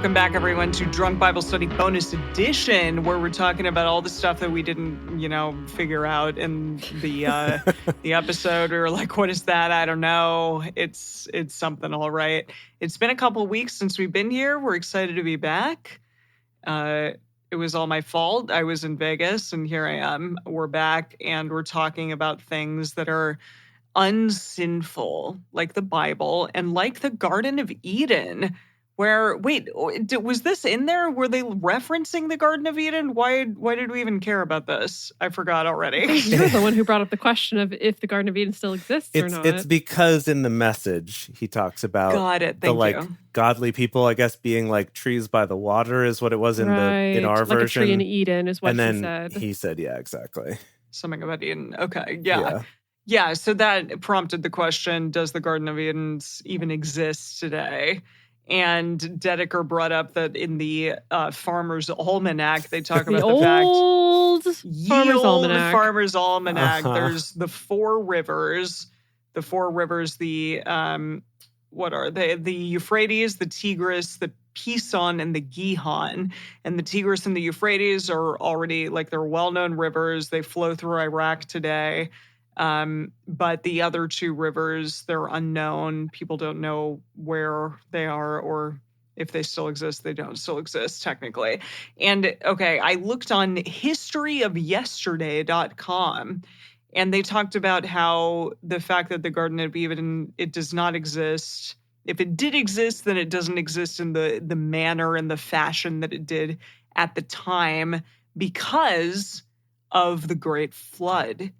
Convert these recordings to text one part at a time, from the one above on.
Welcome back, everyone, to Drunk Bible Study Bonus Edition, where we're talking about all the stuff that we didn't, figure out in the the episode. Or like, what is that? I don't know. It's something, all right. It's been a couple weeks since we've been here. We're excited to be back. It was all my fault. I was in Vegas, and here I am. We're back, and we're talking about things that are unsinful, like the Bible, and like the Garden of Eden. Where, wait, was this in there? Were they referencing the Garden of Eden? Why did we even care about this? I forgot already. You're the one who brought up the question of if the Garden of Eden still exists or not. It's because in the message he talks about godly people, I guess, being like trees by the water is what it was in our version. Like a tree in Eden is what he said. And then he said, yeah, exactly. Something about Eden. Okay, yeah. So that prompted the question, does the Garden of Eden even exist today? And Dedeker brought up that in the Farmer's Almanac, they talk about the fact... old Farmer's Almanac. There's the four rivers. What are they? The Euphrates, the Tigris, the Pison, and the Gihon. And the Tigris and the Euphrates are already, they're well-known rivers. They flow through Iraq today. But the other two rivers, they're unknown. People don't know where they are, or if they still exist. They don't still exist technically. And okay, I looked on historyofyesterday.com, and they talked about how the fact that the Garden of Eden, it does not exist. If it did exist, then it doesn't exist in the manner and the fashion that it did at the time because of the Great Flood.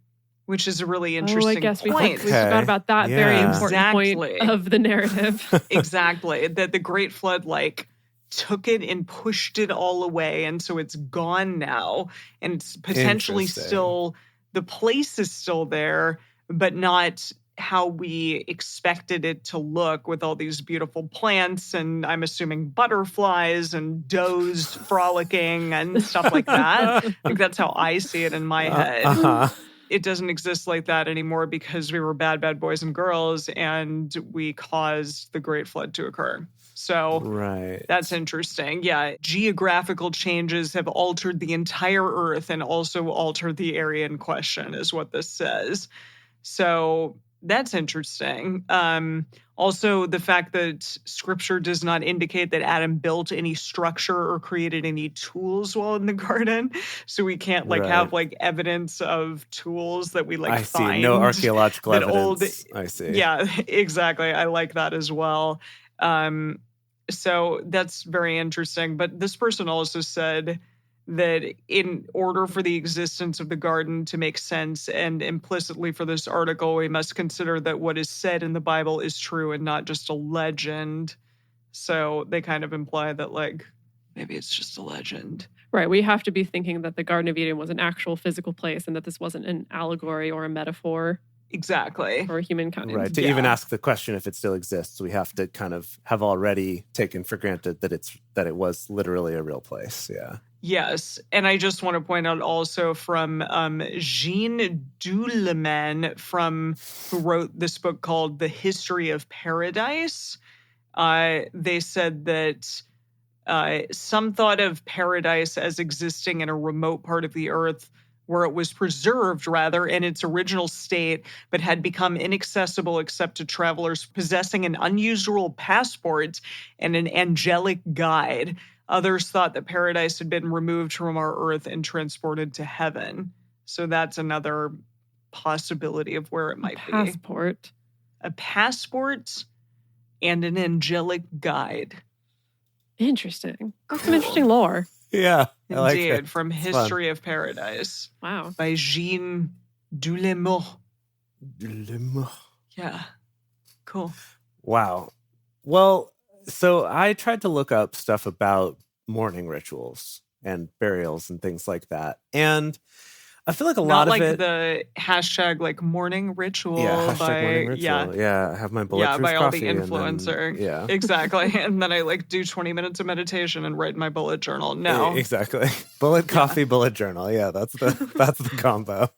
Which is a really interesting point. We forgot about that very important point of the narrative. Exactly. That the Great Flood, took it and pushed it all away. And so it's gone now. And it's potentially still, the place is still there, but not how we expected it to look with all these beautiful plants and I'm assuming butterflies and does frolicking and stuff like that. I think that's how I see it in my head. It doesn't exist like that anymore because we were bad boys and girls and we caused the Great Flood to occur. So that's interesting. Yeah, geographical changes have altered the entire Earth and also altered the area in question is what this says. So that's interesting. Also, the fact that Scripture does not indicate that Adam built any structure or created any tools while in the garden, so we can't have evidence of tools that we I find. see no archaeological evidence. I see. Yeah, exactly. I like that as well. So that's very interesting. But this person also said that in order for the existence of the garden to make sense and implicitly for this article, we must consider that what is said in the Bible is true and not just a legend. So they kind of imply that maybe it's just a legend. Right. We have to be thinking that the Garden of Eden was an actual physical place and that this wasn't an allegory or a metaphor. Exactly. For humankind. Right. To even ask the question if it still exists, we have to kind of have already taken for granted that it was literally a real place. Yeah. Yes. And I just want to point out also from Jean Douleman, who wrote this book called The History of Paradise. They said that some thought of paradise as existing in a remote part of the earth where it was preserved, rather, in its original state, but had become inaccessible except to travelers possessing an unusual passport and an angelic guide. Others thought that paradise had been removed from our earth and transported to heaven. So that's another possibility of where it might be. A passport and an angelic guide. Interesting. That's some interesting lore. Yeah, I like Indeed, it. from History of Paradise. Wow. By Jean Douleman. Yeah. Cool. Wow. Well, so I tried to look up stuff about mourning rituals and burials and things like that. And I feel like a lot of it... Not the hashtag mourning ritual. Yeah, hashtag mourning ritual. Yeah, I have my bulletproof coffee. Yeah, by all the influencer. Yeah. Exactly. And then I do 20 minutes of meditation and write in my bullet journal. No. Exactly. Bullet coffee, bullet journal. Yeah, that's the combo.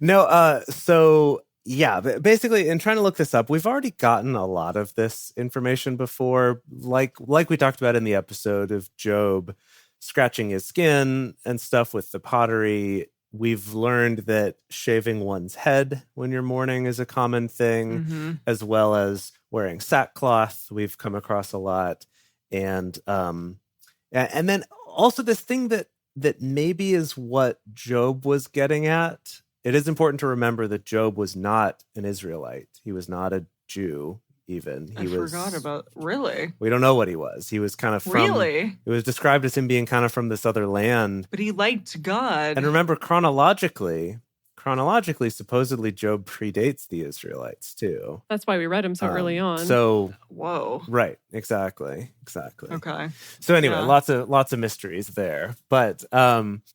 No, so Yeah, but basically, in trying to look this up, we've already gotten a lot of this information before, like we talked about in the episode of Job scratching his skin and stuff with the pottery. We've learned that shaving one's head when you're mourning is a common thing, as well as wearing sackcloth. We've come across a lot, and then also this thing that maybe is what Job was getting at. It is important to remember that Job was not an Israelite. He was not a Jew, even. I forgot about... Really? We don't know what he was. He was kind of from... Really? It was described as him being kind of from this other land. But he liked God. And remember, chronologically, supposedly Job predates the Israelites, too. That's why we read him so early on. So... Whoa. Right. Exactly. Okay. So anyway, lots of mysteries there. But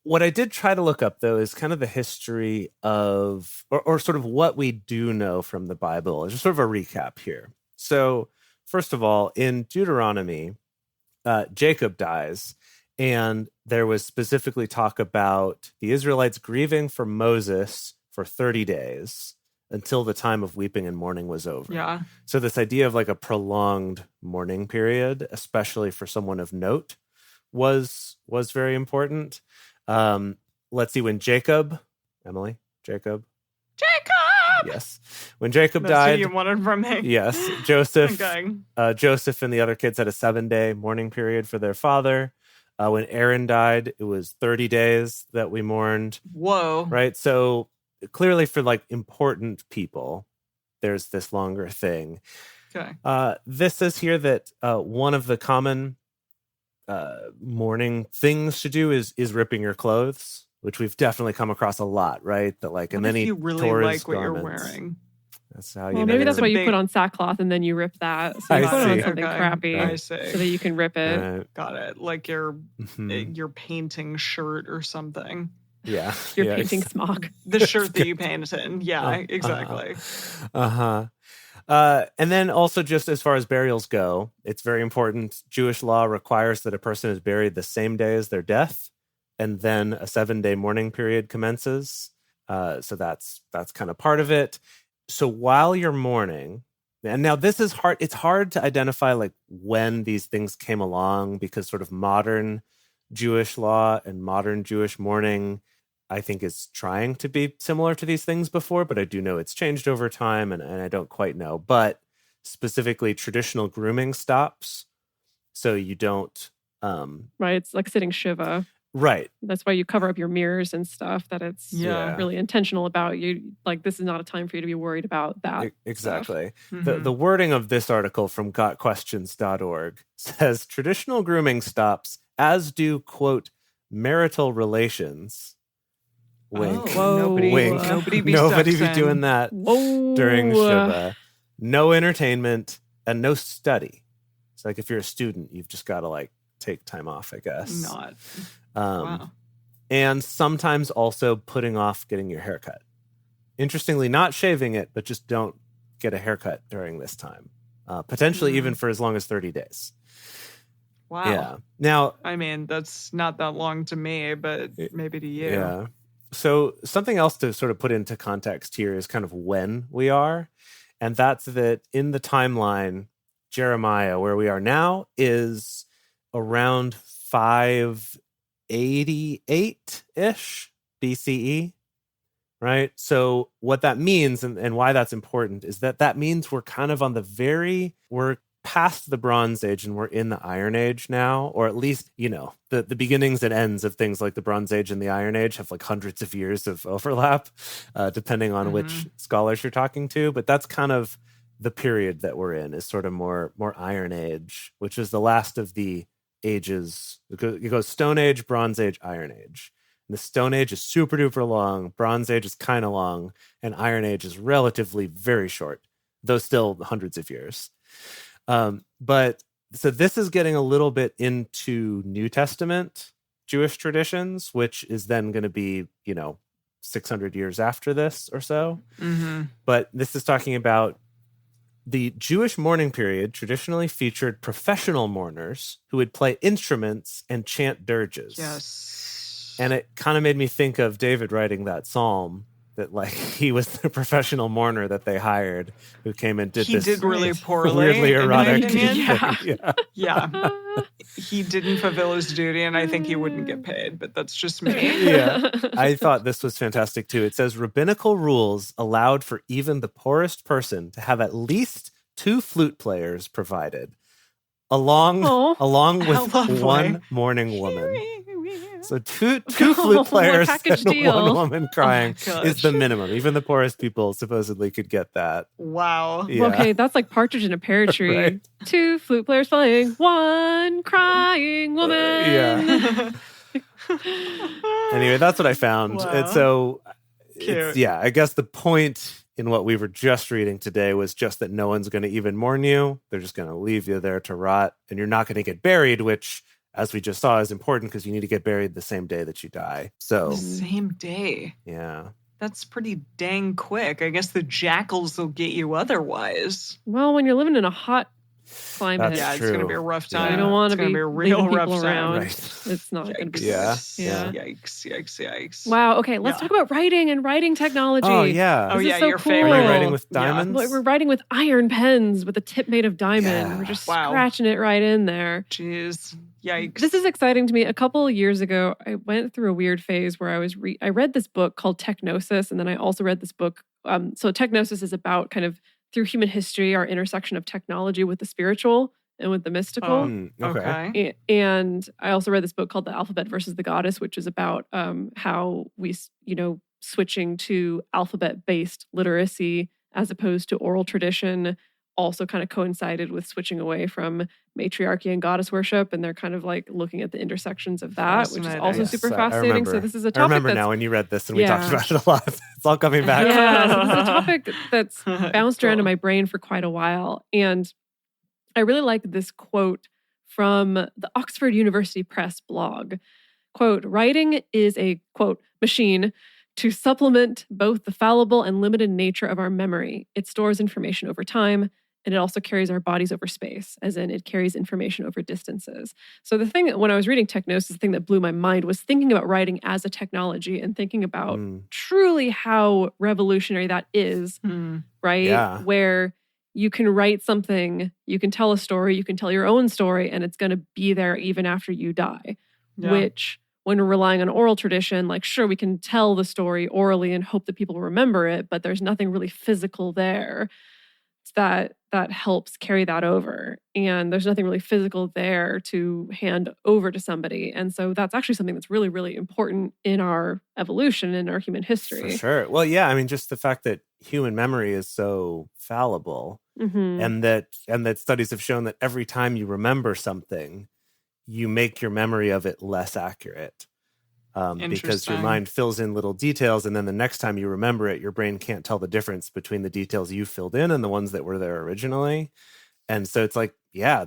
what I did try to look up, though, is kind of the history of, or sort of what we do know from the Bible. Just sort of a recap here. So first of all, in Deuteronomy, Jacob dies. And there was specifically talk about the Israelites grieving for Moses for 30 days until the time of weeping and mourning was over. Yeah. So this idea of like a prolonged mourning period, especially for someone of note, was very important. Let's see, when Jacob. Yes. When Jacob died. That's who you wanted from me. Yes. Joseph. Okay. Joseph and the other kids had a 7-day mourning period for their father. When Aaron died, it was 30 days that we mourned. Whoa. Right. So clearly for like important people, there's this longer thing. Okay. This says here that one of the common mourning things to do is ripping your clothes, which we've definitely come across a lot, right? That like, what and then if he you really tore his like what you're garments. wearing. That's how well, you maybe know. that's why you put on sackcloth and then you rip that. So you I put on see. something crappy I see. so that you can rip it. Got it. Like your painting shirt or something. Yeah. Your painting smock. The shirt that you painted in. Yeah, exactly. And then also just as far as burials go, it's very important. Jewish law requires that a person is buried the same day as their death, and then a 7-day mourning period commences. So that's kind of part of it. So while you're mourning, and now this is hard, it's hard to identify like when these things came along, because sort of modern Jewish law and modern Jewish mourning, I think, is trying to be similar to these things before, but I do know it's changed over time, and I don't quite know. But specifically, traditional grooming stops, so you don't... right, it's like sitting Shiva. Right. That's why you cover up your mirrors and stuff, that it's really intentional about you. Like, this is not a time for you to be worried about that. Exactly. The wording of this article from gotquestions.org says traditional grooming stops, as do, quote, marital relations. Wink. Wink. Nobody be doing that during Shiva. No entertainment and no study. It's like if you're a student, you've just got to like take time off, I guess. Not. Wow. And sometimes also putting off getting your hair cut. Interestingly, not shaving it, but just don't get a haircut during this time. Potentially even for as long as 30 days. Wow. Yeah. Now, I mean, that's not that long to me, but maybe to you. Yeah. So something else to sort of put into context here is kind of when we are. And that's that in the timeline, Jeremiah, where we are now, is around 588-ish BCE, right? So what that means and why that's important is that means we're kind of we're past the Bronze Age and we're in the Iron Age now, or at least, the beginnings and ends of things like the Bronze Age and the Iron Age have like hundreds of years of overlap, depending on which scholars you're talking to. But that's kind of the period that we're in, is sort of more Iron Age, which is the last of the ages. It goes Stone Age, Bronze Age, Iron Age. And the Stone Age is super duper long, Bronze Age is kind of long, and Iron Age is relatively very short, though still hundreds of years. But so this is getting a little bit into New Testament Jewish traditions, which is then going to be, 600 years after this or so. But this is talking about the Jewish mourning period traditionally featured professional mourners who would play instruments and chant dirges. Yes. And it kind of made me think of David writing that psalm that like he was the professional mourner that they hired who came and did he this. He did really poorly. Weirdly erotic. Yeah. He didn't fulfill his duty, and I think he wouldn't get paid, but that's just me. Yeah. I thought this was fantastic too. It says rabbinical rules allowed for even the poorest person to have at least 2 flute players provided, along with one mourning woman. So two flute players and one woman crying is the minimum. Even the poorest people supposedly could get that. Wow. Yeah. Okay, that's like Partridge in a Pear Tree. Right. 2 flute players playing, 1 crying woman. Yeah. Anyway, that's what I found. Wow. And so, Cute. I guess the point in what we were just reading today was just that no one's going to even mourn you. They're just going to leave you there to rot, and you're not going to get buried, which, as we just saw, is important because you need to get buried the same day that you die. So the same day. Yeah. That's pretty dang quick. I guess the jackals will get you otherwise. Well, when you're living in a hot climate, That's it's going to be a rough time. You don't want to be a real rough time. Around. Right. It's not going to be Yikes. Wow. Okay, let's talk about writing and writing technology. Oh, yeah. This is so your cool. favorite. Are you writing with diamonds? We're writing with iron pens with a tip made of diamond. Yeah. We're just scratching it right in there. Jeez. Yikes. This is exciting to me. A couple of years ago, I went through a weird phase where I read this book called Technosis, and then I also read this book. So Technosis is about kind of through human history, our intersection of technology with the spiritual and with the mystical. Okay. And I also read this book called The Alphabet versus the Goddess, which is about how we, switching to alphabet-based literacy as opposed to oral tradition also kind of coincided with switching away from matriarchy and goddess worship. And they're kind of like looking at the intersections of that, which is also super fascinating. So this is a topic I remember now when you read this and we talked about it a lot. It's all coming back. Yeah, so this is a topic that's bounced around in my brain for quite a while. And I really like this quote from the Oxford University Press blog. Quote, writing is a, quote, machine to supplement both the fallible and limited nature of our memory. It stores information over time, and it also carries our bodies over space, as in it carries information over distances. So the thing, when I was reading Technosis, the thing that blew my mind was thinking about writing as a technology and thinking about truly how revolutionary that is, right? Yeah. Where you can write something, you can tell a story, you can tell your own story, and it's going to be there even after you die. Yeah. Which, when we're relying on oral tradition, like, sure, we can tell the story orally and hope that people remember it, but there's nothing really physical there that helps carry that over. And there's nothing really physical there to hand over to somebody. And so that's actually something that's really, really important in our evolution, in our human history. For sure. Well, yeah, I mean, just the fact that human memory is so fallible, and that studies have shown that every time you remember something, you make your memory of it less accurate. Because your mind fills in little details, and then the next time you remember it, your brain can't tell the difference between the details you filled in and the ones that were there originally. And so it's like, yeah,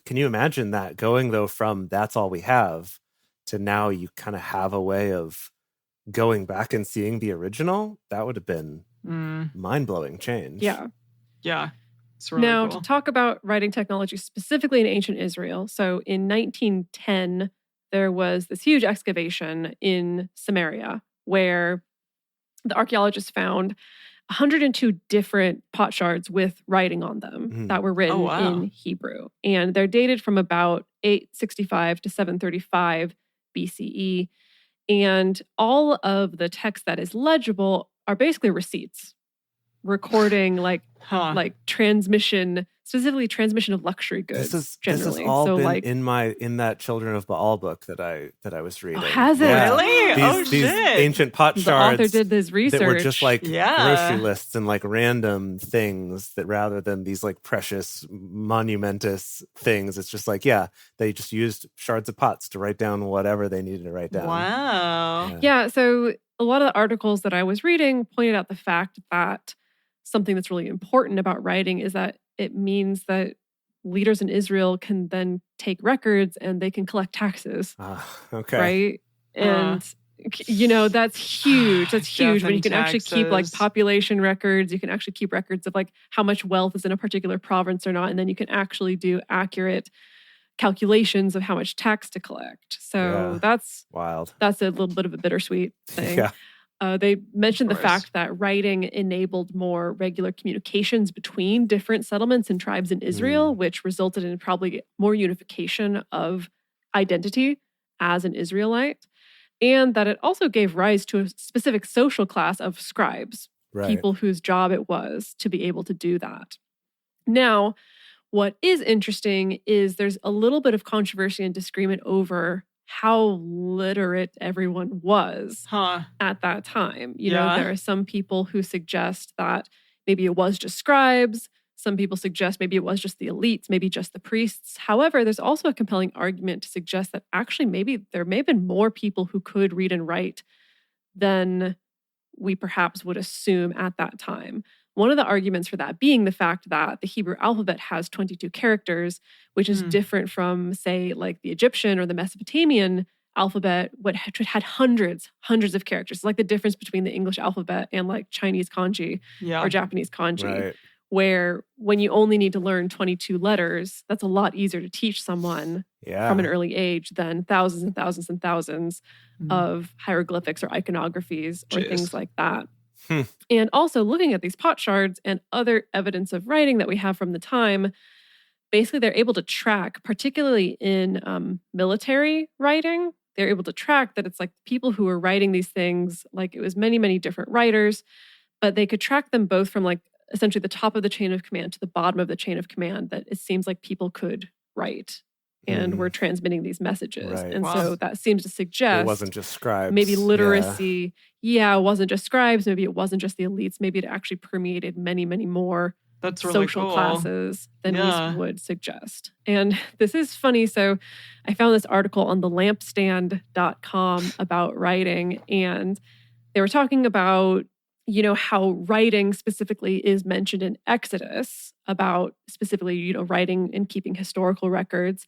can you imagine that going, though, from that's all we have to now you kind of have a way of going back and seeing the original? That would have been mind-blowing change. Yeah. Yeah. It's really now, cool. to talk about writing technology specifically in ancient Israel. So in 1910, there was this huge excavation in Samaria where the archaeologists found 102 different potsherds with writing on them that were written in Hebrew. And they're dated from about 865 to 735 BCE. And all of the text that is legible are basically receipts recording like transmission, specifically transmission of luxury goods. Generally, this has all been in that Children of Baal book that I was reading. Oh, has it really? These ancient potsherds. The author did this research that were just like grocery lists and like random things that rather than these like precious monumentous things, it's just like they just used shards of pots to write down whatever they needed to write down. Wow. Yeah. So a lot of the articles that I was reading pointed out the fact that something that's really important about writing is that it means that leaders in Israel can then take records and they can collect taxes. Okay. Right? And, that's huge. That's huge when you can actually keep like population records. You can actually keep records of like how much wealth is in a particular province or not. And then you can actually do accurate calculations of how much tax to collect. So that's wild. That's a little bit of a bittersweet thing. Yeah. They mentioned the fact that writing enabled more regular communications between different settlements and tribes in Israel, which resulted in probably more unification of identity as an Israelite. And that it also gave rise to a specific social class of scribes, people whose job it was to be able to do that. Now, what is interesting is there's a little bit of controversy and disagreement over how literate everyone was at that time. You know, there are some people who suggest that maybe it was just scribes. Some people suggest maybe it was just the elites, maybe just the priests. However, there's also a compelling argument to suggest that actually maybe there may have been more people who could read and write than we perhaps would assume at that time. One of the arguments for that being the fact that the Hebrew alphabet has 22 characters, which is different from, say, like the Egyptian or the Mesopotamian alphabet, what had hundreds of characters. It's like the difference between the English alphabet and like Chinese kanji or Japanese kanji, where when you only need to learn 22 letters, that's a lot easier to teach someone from an early age than thousands and thousands and thousands of hieroglyphics or iconographies or things like that. And also looking at these pot shards and other evidence of writing that we have from the time, basically they're able to track, particularly in military writing, they're able to track that it's like people who were writing these things, like it was many, many different writers, but they could track them both from like essentially the top of the chain of command to the bottom of the chain of command, that it seems like people could write and were transmitting these messages. And so that seems to suggest it wasn't just scribes. Maybe literacy, it wasn't just scribes. Maybe it wasn't just the elites. Maybe it actually permeated many, many more social classes than we would suggest. And this is funny. So I found this article on thelampstand.com about writing, and they were talking about, you know, how writing specifically is mentioned in Exodus, about specifically, you know, writing and keeping historical records.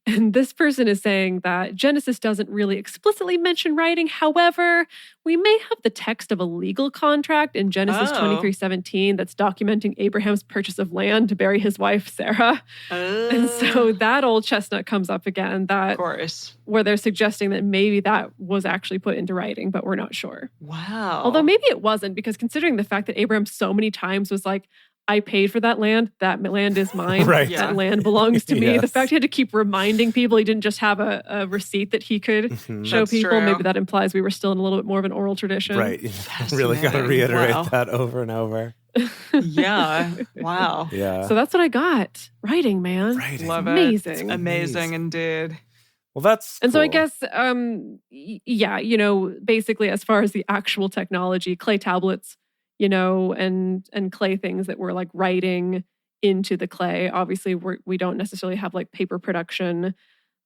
And this person is saying that Genesis doesn't really explicitly mention writing. However, we may have the text of a legal contract in Genesis 23:17 that's documenting Abraham's purchase of land to bury his wife, Sarah. And so that old chestnut comes up again, that of course, where they're suggesting that maybe that was actually put into writing, but we're not sure. Wow. Although maybe it wasn't, because considering the fact that Abraham so many times was like, I paid for that land is mine, that land belongs to me. The fact he had to keep reminding people, he didn't just have a receipt that he could show That's people. true. Maybe that implies we were still in a little bit more of an oral tradition. Right. Really got to reiterate that over and over. Wow. Yeah. So that's what I got. Writing, man. Writing. Love amazing. It. It's amazing indeed. Well, that's and cool. so I guess, you know, basically as far as the actual technology, clay tablets, you know, and clay things that were like writing into the clay. Obviously, we don't necessarily have like paper production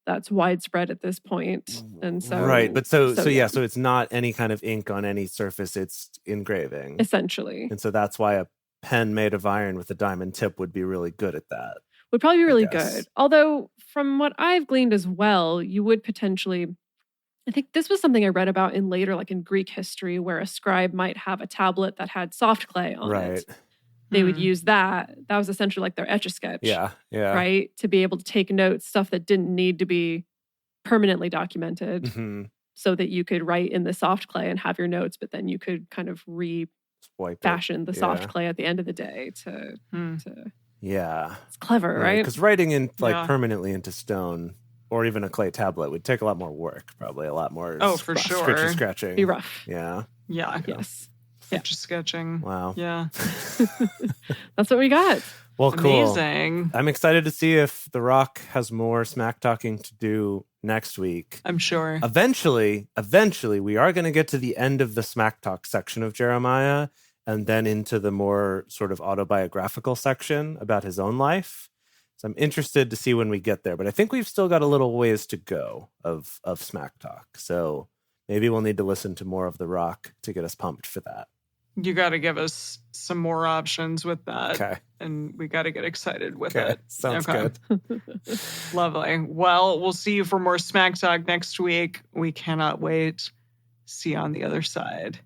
that's widespread at this point. And so but so it's not any kind of ink on any surface, it's engraving. Essentially. And so that's why a pen made of iron with a diamond tip would be really good at that. Would probably be really good. Although from what I've gleaned as well, you would potentially, I think this was something I read about in later, like in Greek history, where a scribe might have a tablet that had soft clay on it. They would use that. That was essentially like their Etch-a-Sketch. Yeah. Right? To be able to take notes, stuff that didn't need to be permanently documented, so that you could write in the soft clay and have your notes, but then you could kind of refashion the soft clay at the end of the day to it's clever, right? Because writing in permanently into stone or even a clay tablet would take a lot more work, probably a lot more for sure. Scratching. Be rough. Yeah. Yes. Just sketching. Wow. Yeah. That's what we got. Well, cool. Amazing. I'm excited to see if The Rock has more smack talking to do next week. I'm sure. Eventually, we are going to get to the end of the smack talk section of Jeremiah and then into the more sort of autobiographical section about his own life. So I'm interested to see when we get there, but I think we've still got a little ways to go of smack talk. So maybe we'll need to listen to more of The Rock to get us pumped for that. You got to give us some more options with that. Okay. And we got to get excited with it. Sounds good. Lovely. Well, we'll see you for more Smack Talk next week. We cannot wait. See you on the other side.